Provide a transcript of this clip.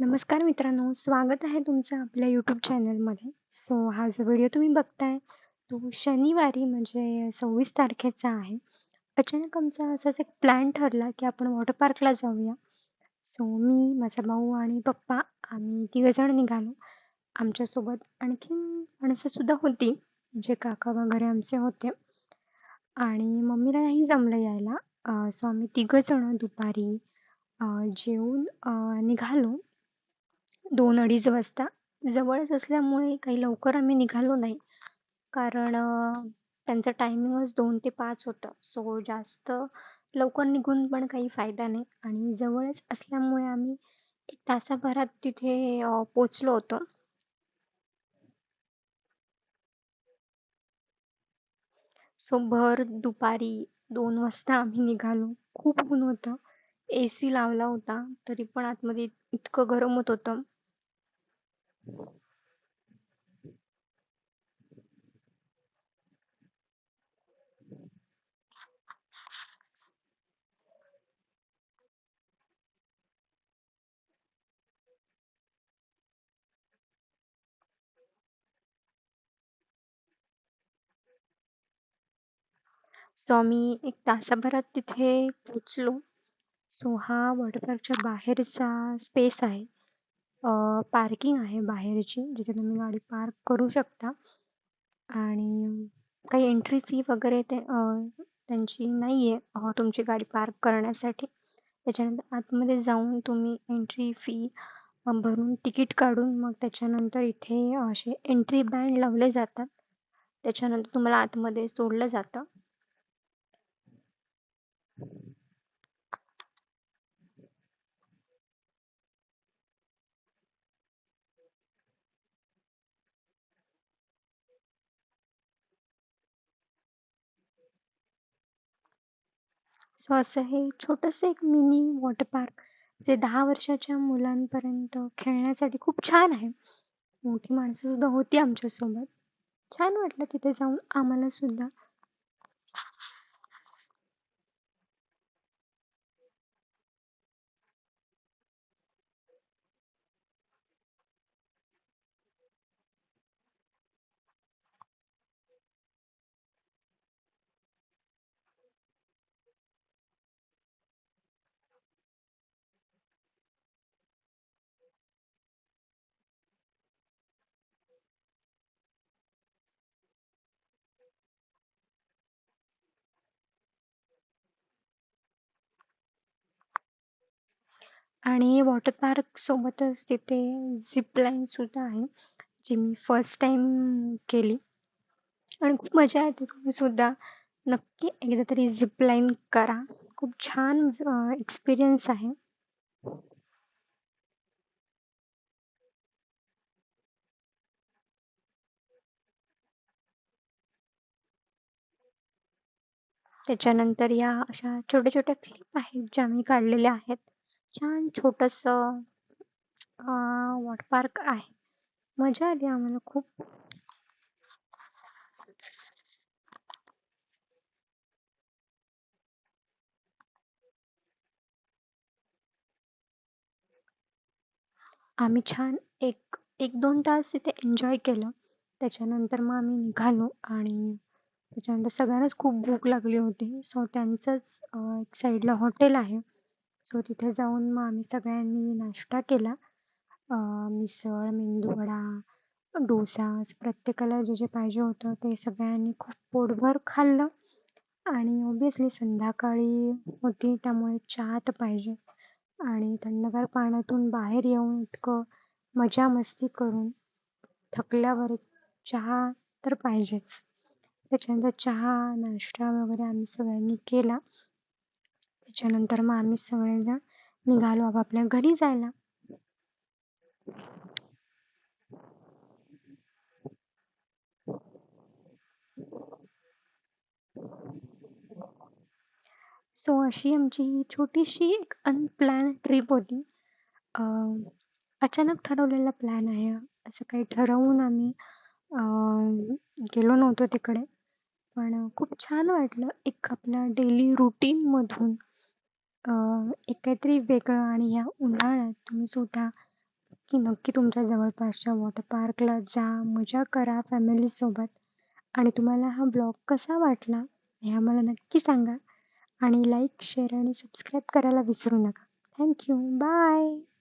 नमस्कार मित्रांनो, स्वागत आहे तुमचं आपल्या YouTube चॅनलमध्ये. हा जो व्हिडिओ तुम्ही बघताय, तो शनिवारी म्हणजे 26 तारखेचा आहे. अचानक आमचा असाच एक प्लॅन ठरला, की आपण वॉटर पार्कला जाऊया. मी, माझा भाऊ आणि पप्पा आम्ही तिघंजण निघालो. आमच्यासोबत आणखीन माणसं सुद्धा होती, म्हणजे काका वगैरे आमचे होते आणि मम्मीला नाही जमलं यायला. आम्ही तिघंजणं दुपारी अ, जेवून निघालो 2-2:30 वाजता. जवळच असल्यामुळे काही लवकर आम्ही निघालो नाही. कारण त्यांचं टायमिंगच 2 ते 5 होतं. जास्त लवकर निघून पण काही फायदा नाही आणि जवळच असल्यामुळे आम्ही 1 तासाभरात तिथे पोहोचलो होतो. भर दुपारी 2 वाजता आम्ही निघालो. खूप ऊन होतं. एसी लावला होता, तरी पण आतमध्ये इतकं गरम होत होतं. आम्ही 1 तासाभरात तिथे पोहोचलो. हा वॉटर पार्कच्या बाहेरचा स्पेस आहे. पार्किंग आहे बाहेरची, जिथे तुम्ही गाडी पार्क करू शकता आणि काही एंट्री फी वगैरे त्यांची नाही आहे तुमची गाडी पार्क करण्यासाठी. त्याच्यानंतर आतमध्ये जाऊन तुम्ही एंट्री फी भरून तिकीट काढून मग त्याच्यानंतर इथे असे एंट्री बँड लावले जातात. त्याच्यानंतर तुम्हाला आतमध्ये सोडलं जातं. असं हे छोटंसं एक मिनी वॉटर पार्क जे 10 वर्षाच्या मुलांपर्यंत खेळण्यासाठी खूप छान आहे. मोठी माणसं सुद्धा होती आमच्यासोबत. छान वाटलं तिथे जाऊन आम्हाला सुद्धा. आणि वॉटर पार्क सोबतच तिथे झिप लाईन सुद्धा आहे, जी मी फर्स्ट टाईम केली आणि खूप मजा येते. तुम्ही सुद्धा नक्की एकदा तरी झिप लाईन करा. खूप छान एक्सपिरियन्स आहे. त्याच्यानंतर या अशा छोट्या-छोट्या क्लिप आहेत, ज्या मी काढलेल्या आहेत. छान छोटंसं वॉटर पार्क आहे. मजा आली आम्हाला खूप. आम्ही छान एक 1-2 तास तिथे एन्जॉय केलं. त्याच्यानंतर मग आम्ही निघालो आणि त्याच्यानंतर सगळ्यांनाच खूप भूक लागली होती. त्यांचंच एक साईडला हॉटेल आहे. तिथे जाऊन मग आम्ही सगळ्यांनी नाश्ता केला. मिसळ, मेंदूवडा, डोसा असं प्रत्येकाला जे पाहिजे होतं ते सगळ्यांनी खूप पोटभर खाल्लं आणि ऑब्व्हियसली संध्याकाळी होती त्यामुळे चहा तर पाहिजे आणि थंडगार पाण्यातून बाहेर येऊन इतकं मजा-मस्ती करून थकल्यावर एक चहा तर पाहिजेच. त्याच्यानंतर चहा, नाश्ता वगैरे आम्ही सगळ्यांनी केला. त्याच्यानंतर मग आम्ही सगळेजण निघालो आपापल्या घरी जायला. अशी आमची ही छोटीशी एक अनप्लॅन्ड ट्रिप होती. अ, अचानक ठरवलेला प्लॅन आहे हा. असं काही ठरवून आम्ही अ, गेलो नव्हतो तिकडे. पण खूप छान वाटलं. एक आपल्या डेली रूटीनमधून एक काहीतरी वेगळं आणि ह्या उन्हाळ्यात तुम्ही सुद्धा की नक्की तुमच्या जवळपासच्या वॉटर पार्कला जा, मजा करा फॅमिलीसोबत. आणि तुम्हाला हा ब्लॉग कसा वाटला हे आम्हाला नक्की सांगा आणि लाईक, शेअर आणि सबस्क्राईब करायला विसरू नका. Thank you. बाय.